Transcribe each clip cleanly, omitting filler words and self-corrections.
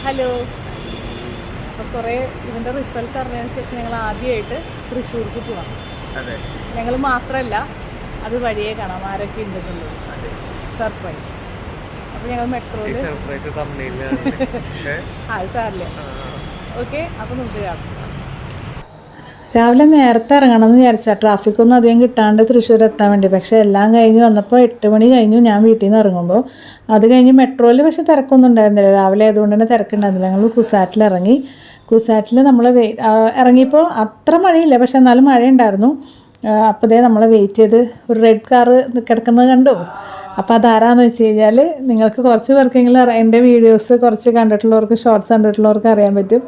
Hello. അപ്പോൾ കുറേ ഇതിൻ്റെ റിസൾട്ട് അറിഞ്ഞതിന് ശേഷം ഞങ്ങൾ ആദ്യമായിട്ട് തൃശ്ശൂർക്ക് പോവാം. ഞങ്ങൾ മാത്രമല്ല അത് വഴിയേ കാണാം ആരൊക്കെ ഉണ്ടെന്നുള്ളത്. സർപ്രൈസ്. അപ്പോൾ ഞങ്ങൾ മെട്രോയിൽ അത് സാറില്ല. ഓക്കെ, അപ്പോൾ നമുക്ക് കാണാം. രാവിലെ നേരത്തെ ഇറങ്ങണം എന്ന് വിചാരിച്ചാൽ ട്രാഫിക്കൊന്നും അധികം കിട്ടാണ്ട് തൃശ്ശൂർ എത്താൻ വേണ്ടി. പക്ഷേ എല്ലാം കഴിഞ്ഞ് വന്നപ്പോൾ 8 മണി കഴിഞ്ഞു ഞാൻ വീട്ടിൽ നിന്ന് ഇറങ്ങുമ്പോൾ. അത് കഴിഞ്ഞ് മെട്രോയിൽ പക്ഷേ തിരക്കൊന്നും ഉണ്ടായിരുന്നില്ല. രാവിലെ ആയതുകൊണ്ട് തന്നെ തിരക്കുണ്ടായിരുന്നില്ല. ഞങ്ങൾ കുസാറ്റിൽ ഇറങ്ങി. കുസാറ്റിൽ നമ്മൾ ഇറങ്ങിയപ്പോൾ അത്ര മഴയില്ല, പക്ഷേ എന്നാലും മഴയുണ്ടായിരുന്നു. അപ്പോൾ ഇതേ നമ്മൾ വെയിറ്റ് ചെയ്ത് ഒരു റെഡ് കാറ് കിടക്കുന്നത് കണ്ടു. അപ്പോൾ അതാരാന്ന് വെച്ച് കഴിഞ്ഞാൽ നിങ്ങൾക്ക് കുറച്ച് പേർക്കെങ്കിലും എൻ്റെ വീഡിയോസ് കുറച്ച് കണ്ടിട്ടുള്ളവർക്ക്, ഷോർട്സ് കണ്ടിട്ടുള്ളവർക്ക് അറിയാൻ പറ്റും.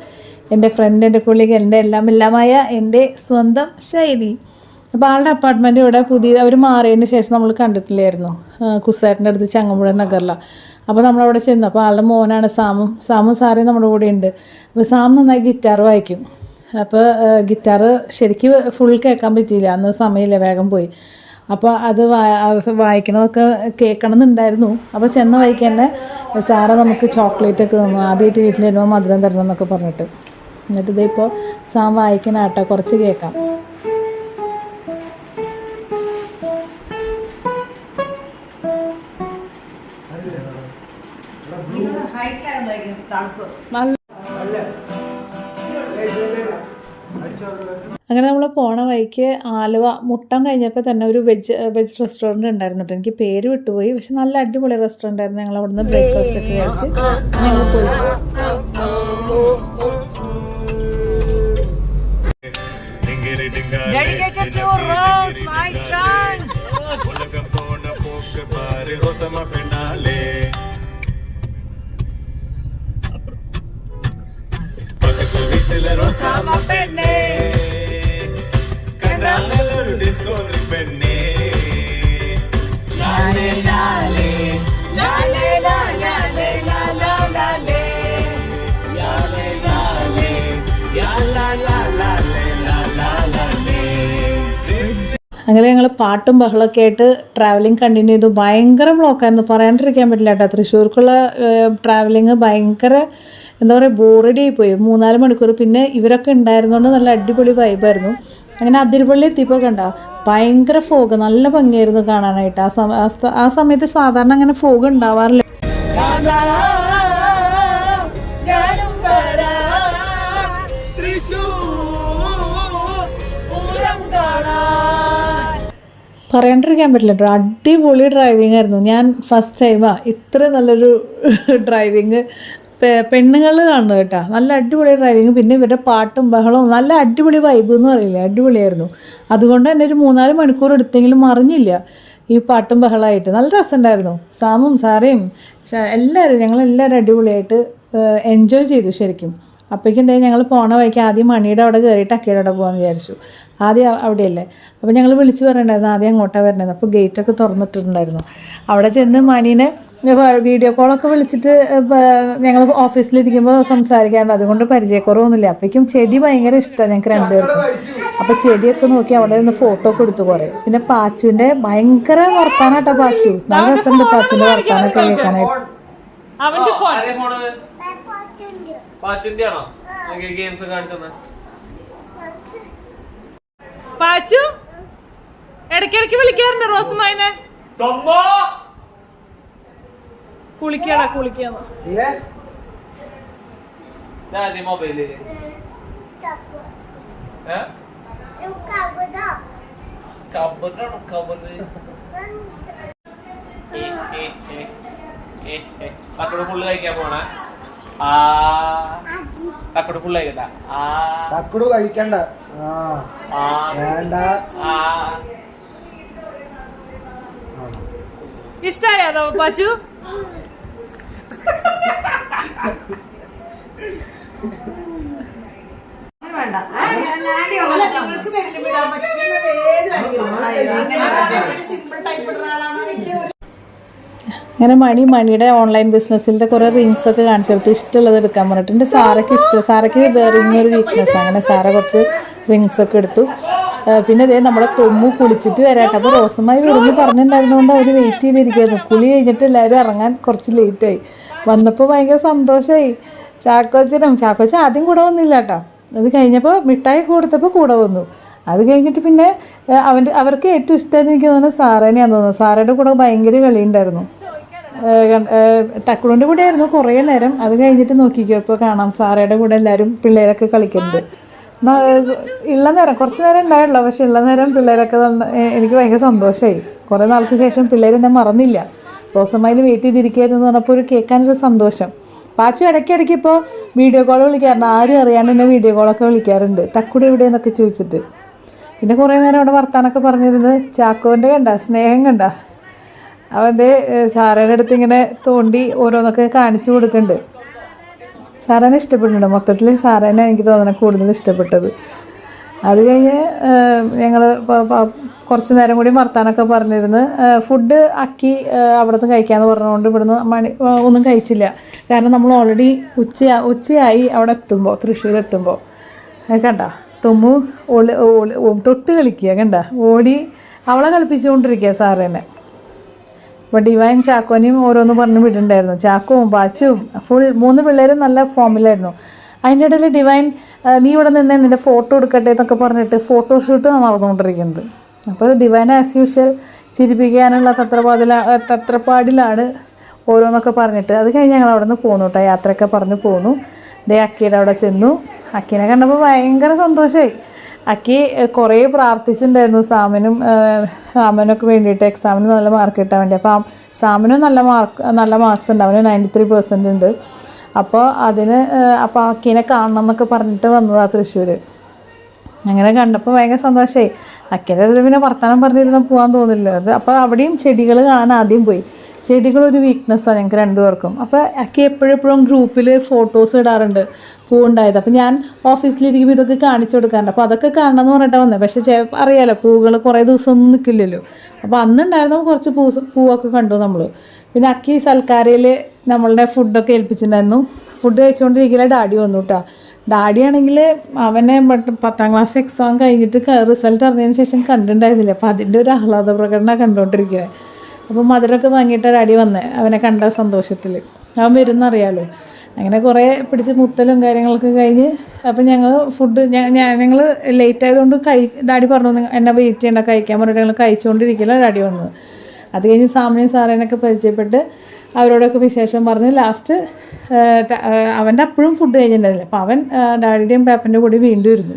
എൻ്റെ ഫ്രണ്ട്, എൻ്റെ കൊളീഗ്, എൻ്റെ എല്ലാമായ എൻ്റെ സ്വന്തം ശൈലി. അപ്പോൾ ആളുടെ അപ്പാർട്ട്മെൻറ്റ് ഇവിടെ അവർ മാറിയതിന് ശേഷം നമ്മൾ കണ്ടിട്ടില്ലായിരുന്നു. കുസാറ്റിൻ്റെ അടുത്ത് ചങ്ങമ്പുഴ നഗറിലാണ്. അപ്പോൾ നമ്മളവിടെ ചെന്നു. അപ്പോൾ ആളുടെ മോനാണ് സാമും സാറേ നമ്മുടെ കൂടെ ഉണ്ട്. അപ്പോൾ സാം നന്നായി ഗിറ്റാർ വായിക്കും. അപ്പോൾ ഗിറ്റാർ ശരിക്കും ഫുൾ കേൾക്കാൻ പറ്റിയില്ല, അന്ന് സമയമില്ല, വേഗം പോയി. അപ്പോൾ അത് വായിക്കണതൊക്കെ കേൾക്കണം എന്നുണ്ടായിരുന്നു. അപ്പോൾ ചെന്ന വഴിക്ക് തന്നെ സാറ നമുക്ക് ചോക്ലേറ്റൊക്കെ തന്നു. ആദ്യമായിട്ട് വീട്ടിൽ വരുമ്പോൾ മധുരം തരണം എന്നൊക്കെ പറഞ്ഞിട്ട്. എന്നിട്ട് ഇതിപ്പോൾ സാം വായിക്കണ ആട്ടോ, കുറച്ച് കേൾക്കാം. അങ്ങനെ നമ്മൾ പോണ വഴിക്ക് ആലുവ മുട്ടം കഴിഞ്ഞപ്പോൾ തന്നെ ഒരു വെജ് റെസ്റ്റോറൻറ്റ് ഉണ്ടായിരുന്നു കേട്ടോ. എനിക്ക് പേര് വിട്ടുപോയി, പക്ഷെ നല്ല അടിപൊളി റെസ്റ്റോറൻ്റ് ആയിരുന്നു. ഞങ്ങൾ അവിടുന്ന് ബ്രേക്ക്ഫാസ്റ്റ് ഒക്കെ കഴിച്ച് ഞങ്ങൾ പോയി. Dedicated to Rose, my chance. Rosama penne, kandalaru disco penne. Lale lale, lale lale lale lale lale, lale lale, ya la la la la la la. അങ്ങനെ ഞങ്ങൾ പാട്ടും ബഹളമൊക്കെ ആയിട്ട് ട്രാവലിംഗ് കണ്ടിന്യൂ ചെയ്തു. ഭയങ്കര ബ്ലോക്കായിരുന്നു, പറയാണ്ടിരിക്കാൻ പറ്റില്ല കേട്ടോ. തൃശ്ശൂർക്കുള്ള ട്രാവലിംഗ് ഭയങ്കര എന്താ പറയുക, ബോറടി ആയിപ്പോയി. 3-4 മണിക്കൂർ. പിന്നെ ഇവരൊക്കെ ഉണ്ടായിരുന്നുകൊണ്ട് നല്ല അടിപൊളി വൈബായിരുന്നു. അങ്ങനെ അതിരപ്പള്ളി എത്തിയപ്പോൾ കണ്ട ഭയങ്കര ഫോഗ്, നല്ല ഭംഗിയായിരുന്നു കാണാനായിട്ട്. ആ സമയത്ത് സാധാരണ അങ്ങനെ ഫോഗ് ഉണ്ടാവാറില്ല. പറയാണ്ടിരിക്കാൻ പറ്റില്ല കേട്ടോ. അടിപൊളി ഡ്രൈവിംഗ് ആയിരുന്നു. ഞാൻ ഫസ്റ്റ് ടൈമാണ് ഇത്ര നല്ലൊരു ഡ്രൈവിങ് പെണ്ണുങ്ങൾ കാണുന്നത് കേട്ടോ. നല്ല അടിപൊളി ഡ്രൈവിങ്. പിന്നെ ഇവരുടെ പാട്ടും ബഹളവും നല്ല അടിപൊളി വൈബ് എന്ന് പറയില്ല, അടിപൊളിയായിരുന്നു. അതുകൊണ്ട് തന്നെ ഒരു 3-4 മണിക്കൂർ എടുത്തെങ്കിലും മറിഞ്ഞില്ല ഈ പാട്ടും ബഹളമായിട്ട്. നല്ല രസമുണ്ടായിരുന്നു. സാമും സാറയും എല്ലാവരും ഞങ്ങളെല്ലാവരും അടിപൊളിയായിട്ട് എൻജോയ് ചെയ്തു ശരിക്കും. അപ്പോഴേക്കും എന്തായാലും ഞങ്ങൾ പോണ വഴിക്ക് ആദ്യം മണിയുടെ അവിടെ കയറിയിട്ട് അക്കയുടെ അവിടെ പോകാമെന്ന് വിചാരിച്ചു. ആദ്യം അവിടെയല്ലേ. അപ്പോൾ ഞങ്ങൾ വിളിച്ച് പറയണ്ടായിരുന്നു ആദ്യം അങ്ങോട്ടാണ് വരണത്. അപ്പോൾ ഗേറ്റൊക്കെ തുറന്നിട്ടുണ്ടായിരുന്നു. അവിടെ ചെന്ന് മണീനെ വീഡിയോ കോളൊക്കെ വിളിച്ചിട്ട് ഞങ്ങൾ ഓഫീസിലിരിക്കുമ്പോൾ സംസാരിക്കാറുണ്ട്. അതുകൊണ്ട് പരിചയക്കുറവൊന്നുമില്ല. അപ്പോഴേക്കും ചെടി ഭയങ്കര ഇഷ്ടമാണ് ഞങ്ങൾക്ക് രണ്ടുപേർക്കും. അപ്പോൾ ചെടിയൊക്കെ നോക്കി അവിടെ നിന്ന് ഫോട്ടോ ഒക്കെ എടുത്തു കുറേ. പിന്നെ പാച്ചുവിൻ്റെ ഭയങ്കര വർത്താനാട്ടോ പാച്ചു. നല്ല രസമുണ്ട് പാച്ചുവിൻ്റെ വർത്താനൊക്കെ കേൾക്കാനായിട്ട്. പാച്ചു ഇടയ്ക്കിടയ്ക്ക് വിളിക്കാറുണ്ട് റോസുമായിനെ. കുളിക്കാന്ന് മൊബൈല് മക്കള് ഫുള്ള് കഴിക്കാൻ പോണേ. തക്കട് ഫുള്ള് കഴിക്കണ്ട. തക്കട് കഴിക്കണ്ട, വേണ്ട. ഇഷ്ടായോ പാച്ചു? അങ്ങനെ മണിയുടെ ഓൺലൈൻ ബിസിനസ്സിലത്തെ കുറേ റിങ്സൊക്കെ കാണിച്ചു കൊടുത്ത് ഇഷ്ടമുള്ളത് എടുക്കാൻ പറഞ്ഞിട്ട്. എൻ്റെ സാറയ്ക്ക് വേറിങ്ങൊരു വീക്ക്നെസ്. അങ്ങനെ സാറ കുറച്ച് റിങ്സൊക്കെ എടുത്തു. പിന്നെ ഇതേ നമ്മുടെ തൊമ്മു കുളിച്ചിട്ട് വരാട്ടെ. അപ്പോൾ റോസമായി വരുമെന്ന് പറഞ്ഞിട്ടുണ്ടായിരുന്നതുകൊണ്ട് അവർ വെയിറ്റ് ചെയ്തിരിക്കുകയായിരുന്നു. കുളി കഴിഞ്ഞിട്ട് എല്ലാവരും ഇറങ്ങാൻ കുറച്ച് ലേറ്റായി. വന്നപ്പോൾ ഭയങ്കര സന്തോഷമായി. ചാക്കോച്ചൻ ആദ്യം കൂടെ വന്നില്ല കേട്ടോ. അത് കഴിഞ്ഞപ്പോൾ മിഠായി കൊടുത്തപ്പോൾ കൂടെ വന്നു. അത് കഴിഞ്ഞിട്ട് പിന്നെ അവർക്ക് ഏറ്റവും ഇഷ്ടമായിരുന്നു എനിക്ക് തോന്നുന്നത് സാറേനെയാന്ന് തോന്നുന്നു. സാറയുടെ കൂടെ ഭയങ്കര കളിയുണ്ടായിരുന്നു. തക്കുടിൻ്റെ കൂടെ ആയിരുന്നു കുറേ നേരം. അത് കഴിഞ്ഞിട്ട് നോക്കിക്കോ ഇപ്പോൾ കാണാം സാറയുടെ കൂടെ എല്ലാവരും പിള്ളേരൊക്കെ കളിക്കുന്നുണ്ട്. ഉള്ള നേരം കുറച്ച് നേരം ഉണ്ടായുള്ളൂ, പക്ഷെ ഉള്ള നേരം പിള്ളേരൊക്കെ എനിക്ക് ഭയങ്കര സന്തോഷമായി. കുറേ നാൾക്ക് ശേഷം പിള്ളേർ എന്നെ മറന്നില്ല. റോസമ്മയിൽ വെയിറ്റ് ചെയ്തിരിക്കുകയായിരുന്നു എന്ന് പറഞ്ഞപ്പോൾ ഒരു കേൾക്കാനൊരു സന്തോഷം. പാച്ചു ഇടയ്ക്കിടയ്ക്ക് ഇപ്പോൾ വീഡിയോ കോൾ വിളിക്കാറുണ്ട്. ആരും അറിയാണ്ട് എന്നെ വീഡിയോ കോളൊക്കെ വിളിക്കാറുണ്ട്, തക്കുടി എവിടെയെന്നൊക്കെ ചോദിച്ചിട്ട്. പിന്നെ കുറേ നേരം അവിടെ വർത്താനൊക്കെ പറഞ്ഞിരുന്നത്. ചാക്കോൻ്റെ കണ്ട സ്നേഹം കണ്ട, അവൻ്റെ സാറേൻ്റെ അടുത്ത് ഇങ്ങനെ തോണ്ടി ഓരോന്നൊക്കെ കാണിച്ചു കൊടുക്കുന്നുണ്ട്. സാറേനെ ഇഷ്ടപ്പെട്ടിട്ടുണ്ട്. മൊത്തത്തിൽ സാറേനെ എനിക്ക് തോന്നുന്നത് കൂടുതൽ ഇഷ്ടപ്പെട്ടത്. അത് കഴിഞ്ഞ് ഞങ്ങൾ കുറച്ച് നേരം കൂടി വർത്താനൊക്കെ പറഞ്ഞിരുന്ന് ഫുഡ് ആക്കി അവിടുന്ന് കഴിക്കാമെന്ന് പറഞ്ഞുകൊണ്ട് ഇവിടുന്ന് ഒന്നും കഴിച്ചില്ല. കാരണം നമ്മൾ ഓൾറെഡി ഉച്ചയായി അവിടെ എത്തുമ്പോൾ, തൃശ്ശൂർ എത്തുമ്പോൾ. കണ്ട തുമ്മു തൊട്ട് കളിക്കുക, കണ്ട ഓടി അവളെ കളിപ്പിച്ചുകൊണ്ടിരിക്കുക സാറേനെ. അപ്പോൾ ഡിവൈൻ ചാക്കോനെയും ഓരോന്ന് പറഞ്ഞ് വിടുന്നുണ്ടായിരുന്നു. ചാക്കോവും പാച്ചുവും ഫുൾ 3 പിള്ളേരും നല്ല ഫോമിലായിരുന്നു. അതിൻ്റെ ഇടയിൽ ഡിവൈൻ നീ ഇവിടെ നിന്ന് നിൻ്റെ ഫോട്ടോ എടുക്കട്ടെ എന്നൊക്കെ പറഞ്ഞിട്ട് ഫോട്ടോഷൂട്ട് നടന്നുകൊണ്ടിരിക്കുന്നത്. അപ്പോൾ ഡിവൈൻ ആസ് യൂഷ്വൽ ചിരിപ്പിക്കാനുള്ള തത്രപ്പാടിലാണ് ഓരോന്നൊക്കെ പറഞ്ഞിട്ട്. അത് കഴിഞ്ഞ് ഞങ്ങൾ അവിടെ നിന്ന് പോന്നു കേട്ടോ. യാത്രയൊക്കെ പറഞ്ഞ് പോന്നു. അക്കിയുടെ അവിടെ ചെന്നു. അക്കീനെ കണ്ടപ്പോൾ ഭയങ്കര സന്തോഷമായി. അക്കി കുറേ പ്രാർത്ഥിച്ചിട്ടുണ്ടായിരുന്നു സാമിനൊക്കെ വേണ്ടിയിട്ട്, എക്സാമിന് നല്ല മാർക്ക് കിട്ടാൻ വേണ്ടി. അപ്പോൾ സാമിനും നല്ല മാർക്സ് ഉണ്ട്, അവന് 93% ഉണ്ട്. അപ്പോൾ അക്കീനെ കാണണം എന്നൊക്കെ പറഞ്ഞിട്ട് വന്നതാണ് തൃശ്ശൂർ. അങ്ങനെ കണ്ടപ്പോൾ ഭയങ്കര സന്തോഷമായി. അക്കീൻ്റെ അടുത്ത് പിന്നെ വർത്തമാനം പറഞ്ഞിരുന്നാൽ പോകാൻ തോന്നില്ല. അത് അപ്പോൾ അവിടെയും ചെടികൾ കാണാൻ ആദ്യം പോയി. ചെടികളൊരു വീക്ക്നെസ്സാണ് ഞങ്ങൾക്ക് 2 പേർക്കും. അപ്പോൾ അക്കി എപ്പോഴും ഗ്രൂപ്പിൽ ഫോട്ടോസ് ഇടാറുണ്ട് പൂവുണ്ടായത്. അപ്പോൾ ഞാൻ ഓഫീസിലിരിക്കുമ്പോൾ ഇതൊക്കെ കാണിച്ചു കൊടുക്കാറുണ്ട്. അപ്പോൾ അതൊക്കെ കാണണമെന്ന് പറഞ്ഞിട്ടാണ് വന്നത്. പക്ഷേ അറിയാലോ പൂവുകൾ കുറേ ദിവസമൊന്നും നിൽക്കില്ലല്ലോ. അപ്പോൾ അന്നുണ്ടായിരുന്നപ്പോൾ കുറച്ച് പൂവൊക്കെ കണ്ടു നമ്മൾ. പിന്നെ അക്കി സൽക്കാരയിൽ നമ്മളുടെ ഫുഡൊക്കെ ഏൽപ്പിച്ചിട്ടുണ്ടായിരുന്നു. ഫുഡ് കഴിച്ചുകൊണ്ടിരിക്കില്ല ഡാഡി വന്നു കേട്ടോ. ഡാഡിയാണെങ്കിൽ അവനെ 10ാം ക്ലാസ് എക്സാം കഴിഞ്ഞിട്ട് റിസൾട്ട് അറിഞ്ഞതിന് ശേഷം കണ്ടിട്ടുണ്ടായിരുന്നില്ല. അപ്പോൾ അതിൻ്റെ ഒരു ആഹ്ലാദ പ്രകടനമാണ് കണ്ടുകൊണ്ടിരിക്കുന്നത്. അപ്പോൾ മധുരമൊക്കെ വാങ്ങിയിട്ടാണ് ഡാഡി വന്നത് അവനെ കണ്ട സന്തോഷത്തിൽ. അവൻ വരുമെന്നറിയാമല്ലോ. അങ്ങനെ കുറേ പിടിച്ച് മുത്തലും കാര്യങ്ങളൊക്കെ കഴിഞ്ഞ് അപ്പോൾ ഞങ്ങൾ ഫുഡ് ഞങ്ങൾ ലേറ്റ് ആയതുകൊണ്ട് ഡാഡി പറഞ്ഞു എന്നെ വെയിറ്റ് ചെയ്യേണ്ട കഴിക്കാൻ പറഞ്ഞിട്ട് ഞങ്ങൾ കഴിച്ചുകൊണ്ടിരിക്കില്ല ഡാഡി വന്നത്. അത് കഴിഞ്ഞ് സാമിനെയും സാറേനൊക്കെ പരിചയപ്പെട്ട് അവരോടൊക്കെ വിശേഷം പറഞ്ഞ് ലാസ്റ്റ് അവൻ്റെ അപ്പോഴും ഫുഡ് കഴിഞ്ഞിട്ടുണ്ടായിരുന്നില്ല. അപ്പോൾ അവൻ ഡാഡിയുടെയും പാപ്പൻ്റെ കൂടി വീണ്ടും ഇരുന്നു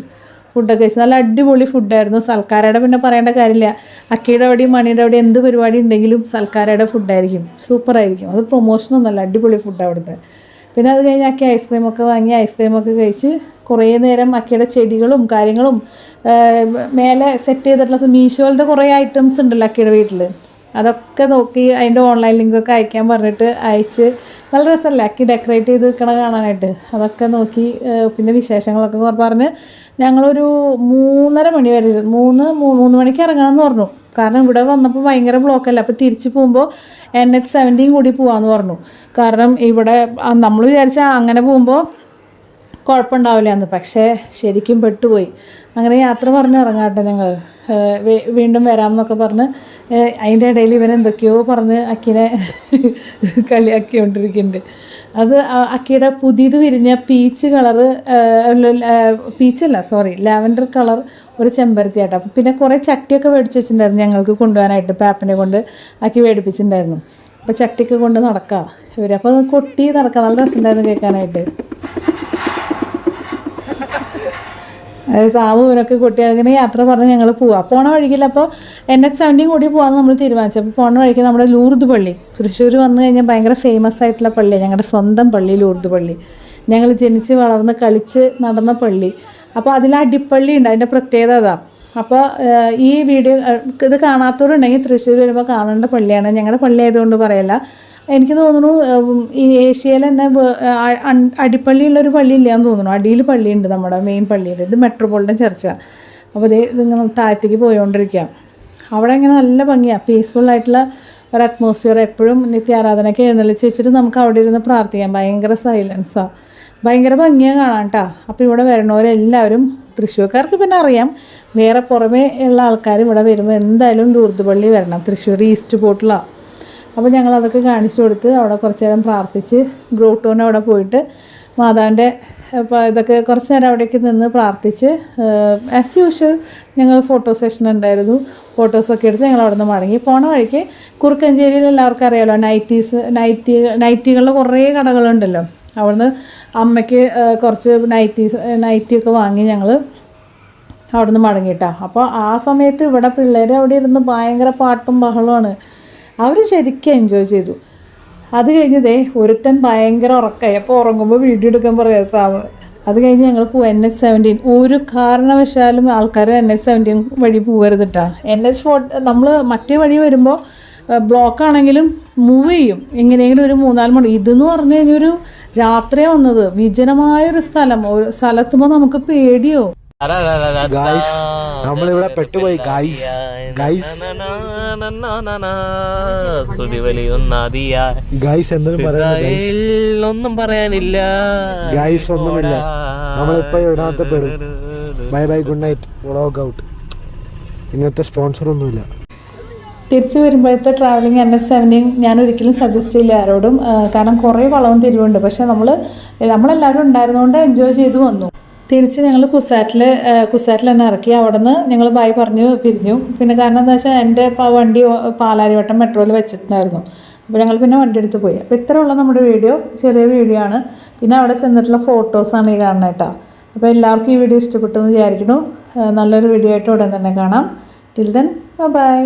ഫുഡൊക്കെ കഴിച്ചു. നല്ല അടിപൊളി ഫുഡായിരുന്നു. സൽക്കാരയുടെ പിന്നെ പറയേണ്ട കാര്യമില്ല. അക്കിയുടെ അവിടെയും മണിയുടെ അവിടെയും എന്ത് പരിപാടി ഉണ്ടെങ്കിലും സൽക്കാരയുടെ ഫുഡായിരിക്കും, സൂപ്പറായിരിക്കും. അത് പ്രൊമോഷനൊന്നുമല്ല, അടിപൊളി ഫുഡ് അവിടുത്തെ. പിന്നെ അത് കഴിഞ്ഞ് അക്കി ഐസ്ക്രീമൊക്കെ വാങ്ങി ഐസ്ക്രീമൊക്കെ കഴിച്ച് കുറേ നേരം അക്കിയുടെ ചെടികളും കാര്യങ്ങളും മേലെ സെറ്റ് ചെയ്തിട്ടുള്ള മീഷോയിലത്തെ കുറേ ഐറ്റംസ് ഉണ്ടല്ലോ അക്കിയുടെ വീട്ടിൽ, അതൊക്കെ നോക്കി അതിൻ്റെ ഓൺലൈൻ ലിങ്കൊക്കെ അയക്കാൻ പറഞ്ഞിട്ട് അയച്ച് നല്ല രസമല്ലേ അക്കി ഡെക്കറേറ്റ് ചെയ്ത് നിൽക്കണ കാണാനായിട്ട്. അതൊക്കെ നോക്കി പിന്നെ വിശേഷങ്ങളൊക്കെ പറഞ്ഞ് ഞങ്ങളൊരു 3:30 മണി വരെ 3 മണിക്ക് ഇറങ്ങണമെന്ന് പറഞ്ഞു. കാരണം ഇവിടെ വന്നപ്പോൾ ഭയങ്കര ബ്ലോക്കല്ല. അപ്പോൾ തിരിച്ച് പോകുമ്പോൾ NH-17 കൂടി പോകാമെന്ന് പറഞ്ഞു. കാരണം ഇവിടെ നമ്മൾ വിചാരിച്ചാൽ അങ്ങനെ പോകുമ്പോൾ കുഴപ്പമുണ്ടാവില്ല എന്ന്, പക്ഷേ ശരിക്കും പെട്ടുപോയി. അങ്ങനെ യാത്ര പറഞ്ഞ് ഇറങ്ങാട്ടെ ഞങ്ങൾ വീണ്ടും വരാമെന്നൊക്കെ പറഞ്ഞ് അതിൻ്റെ ഇടയിൽ ഇവൻ എന്തൊക്കെയോ പറഞ്ഞ് അക്കിനെ കളിയാക്കിക്കൊണ്ടിരിക്കുന്നുണ്ട്. അത് അക്കിയുടെ പുതിയത് വിരിഞ്ഞ ലാവൻഡർ കളർ ഒരു ചെമ്പരത്തിയായിട്ട്. അപ്പം പിന്നെ കുറേ ചട്ടിയൊക്കെ മേടിച്ച് വെച്ചിട്ടുണ്ടായിരുന്നു ഞങ്ങൾക്ക് കൊണ്ടുപോകാനായിട്ട്. പാപ്പനെ കൊണ്ട് അക്കി മേടിപ്പിച്ചിട്ടുണ്ടായിരുന്നു. അപ്പോൾ ചട്ടിയൊക്കെ കൊണ്ട് നടക്കാം ഇവർ. അപ്പോൾ അത് കൊട്ടി നടക്കാം, നല്ല രസമുണ്ടായിരുന്നു കേൾക്കാനായിട്ട്. സാബുവിനൊക്കെ കൊട്ടി അങ്ങനെ യാത്ര പറഞ്ഞ് ഞങ്ങൾ പോവാം. പോണ വഴിക്കില്ല. അപ്പോൾ NH-17 കൂടി പോകാമെന്ന് നമ്മൾ തീരുമാനിച്ചു. അപ്പോൾ പോണ വഴിക്ക് നമ്മുടെ ലൂർദ് പള്ളി, തൃശ്ശൂർ വന്നു കഴിഞ്ഞാൽ ഭയങ്കര ഫേമസ് ആയിട്ടുള്ള പള്ളിയാണ് ഞങ്ങളുടെ സ്വന്തം പള്ളി, ലൂർദ് പള്ളി. ഞങ്ങൾ ജനിച്ച് വളർന്ന് കളിച്ച് നടന്ന പള്ളി. അപ്പോൾ അതിൽ അടിപ്പള്ളി ഉണ്ട്, അതിൻ്റെ പ്രത്യേകത അതാണ്. അപ്പോൾ ഈ വീഡിയോ ഇത് കാണാത്തവരുണ്ടെങ്കിൽ തൃശ്ശൂർ വരുമ്പോൾ കാണേണ്ട പള്ളിയാണ്. ഞങ്ങളുടെ പള്ളി ആയതുകൊണ്ട് പറയല്ല. എനിക്ക് തോന്നുന്നു ഈ ഏഷ്യയിൽ തന്നെ അടിപ്പള്ളിയുള്ളൊരു പള്ളി ഇല്ലയെന്ന് തോന്നുന്നു. അടിയിൽ പള്ളിയുണ്ട് നമ്മുടെ മെയിൻ പള്ളിയിൽ. ഇത് മെട്രോപൊളിറ്റൻ ചർച്ചാണ്. അപ്പോൾ ഇതിങ്ങനെ താഴത്തേക്ക് പോയിക്കൊണ്ടിരിക്കുക. അവിടെ ഇങ്ങനെ നല്ല ഭംഗിയാണ്, പീസ്ഫുള്ളായിട്ടുള്ള ഒരു അറ്റ്മോസ്ഫിയർ. എപ്പോഴും നിത്യാരാധനയ്ക്ക് എഴുന്നള്ളിച്ച് വെച്ചിട്ട് നമുക്ക് അവിടെ ഇരുന്ന് പ്രാർത്ഥിക്കാം. ഭയങ്കര സൈലൻസാണ്, ഭയങ്കര ഭംഗിയാണ് കാണാൻ കേട്ടോ. അപ്പോൾ ഇവിടെ വരണവരെല്ലാവരും തൃശ്ശൂർക്കാർക്ക് പിന്നെ അറിയാം, വേറെ പുറമേ ഉള്ള ആൾക്കാർ ഇവിടെ വരുമ്പോൾ എന്തായാലും ലൂർദ് പള്ളി വരണം. തൃശ്ശൂർ ഈസ്റ്റ് പോർട്ടിലാണ്. അപ്പോൾ ഞങ്ങളതൊക്കെ കാണിച്ചു കൊടുത്ത് അവിടെ കുറച്ച് നേരം പ്രാർത്ഥിച്ച് ഗ്രോട്ടോൻ്റെ അവിടെ പോയിട്ട് മാതാവിൻ്റെ അപ്പോൾ ഇതൊക്കെ കുറച്ച് നേരം അവിടേക്ക് നിന്ന് പ്രാർത്ഥിച്ച് ആസ് യൂഷ്വൽ ഞങ്ങൾ ഫോട്ടോ സെഷൻ ഉണ്ടായിരുന്നു. ഫോട്ടോസൊക്കെ എടുത്ത് ഞങ്ങൾ അവിടെ നിന്ന് മടങ്ങി. പോണ വഴിക്ക് കുറുക്കഞ്ചേരിയിൽ എല്ലാവർക്കും അറിയാമല്ലോ നൈറ്റികളുടെ കുറേ കടകളുണ്ടല്ലോ. അവിടുന്ന് അമ്മയ്ക്ക് കുറച്ച് നൈറ്റിയൊക്കെ വാങ്ങി ഞങ്ങൾ അവിടെ നിന്ന് മടങ്ങിയിട്ടാണ്. അപ്പോൾ ആ സമയത്ത് ഇവിടെ പിള്ളേർ അവിടെ ഇരുന്ന് ഭയങ്കര പാട്ടും ബഹളമാണ്. അവർ ശരിക്കും എൻജോയ് ചെയ്തു. അത് കഴിഞ്ഞതേ ഒരുത്തൻ ഭയങ്കര ഉറക്കമായി. അപ്പോൾ ഉറങ്ങുമ്പോൾ വീഡിയോ എടുക്കാൻ പ്രയാസമാണ്. അത് കഴിഞ്ഞ് ഞങ്ങൾ പോകും NH17. ഒരു കാരണവശാലും ആൾക്കാർ NH17 വഴി പോകരുതിട്ടാ. നമ്മൾ മറ്റേ വഴി വരുമ്പോൾ ബ്ലോക്കാണെങ്കിലും മൂവ് ചെയ്യും എങ്ങനെയെങ്കിലും ഒരു 3-4 മണി. ഇതെന്ന് പറഞ്ഞു കഴിഞ്ഞാൽ ഒരു രാത്രിയാണ് വന്നത്. വിജനമായൊരു സ്ഥലത്തുമ്പോൾ നമുക്ക് പേടിയോ. നമ്മളിവിടെ പെട്ടുപോയി ഒന്നും പറയാനില്ല, ഒന്നുമില്ല. നമ്മളിപ്പോ ഇതിനകത്ത് പെടും. Bye bye, good night, vlog out. ഇന്നത്തെ സ്പോൺസർ ഒന്നുമില്ല. തിരിച്ചു വരുമ്പോഴത്തെ ട്രാവലിംഗ് NH17 ഞാൻ ഒരിക്കലും സജസ്റ്റ് ചെയ്യില്ല ആരോടും. കാരണം കുറേ വളവും തിരിവുണ്ട്. പക്ഷെ നമ്മളെല്ലാവരും ഉണ്ടായിരുന്നുകൊണ്ട് എൻജോയ് ചെയ്തു വന്നു. തിരിച്ച് ഞങ്ങൾ കുസാറ്റിൽ തന്നെ ഇറക്കി. അവിടെ നിന്ന് ഞങ്ങൾ ബൈ പറഞ്ഞു പിരിഞ്ഞു. പിന്നെ കാരണം എന്താ വെച്ചാൽ എൻ്റെ വണ്ടി പാലാരിവട്ടം മെട്രോയിൽ വെച്ചിട്ടുണ്ടായിരുന്നു. അപ്പോൾ ഞങ്ങൾ പിന്നെ വണ്ടി എടുത്ത് പോയി. അപ്പോൾ ഇത്രയുള്ള നമ്മുടെ വീഡിയോ, ചെറിയ വീഡിയോ ആണ്. പിന്നെ അവിടെ ചെന്നിട്ടുള്ള ഫോട്ടോസാണ് ഈ കാണുന്നത് കേട്ടോ. അപ്പോൾ എല്ലാവർക്കും ഈ വീഡിയോ ഇഷ്ടപ്പെട്ടു എന്ന് വിചാരിക്കുന്നു. നല്ലൊരു വീഡിയോ ആയിട്ട് ഉടൻ തന്നെ കാണാം. Till then bye.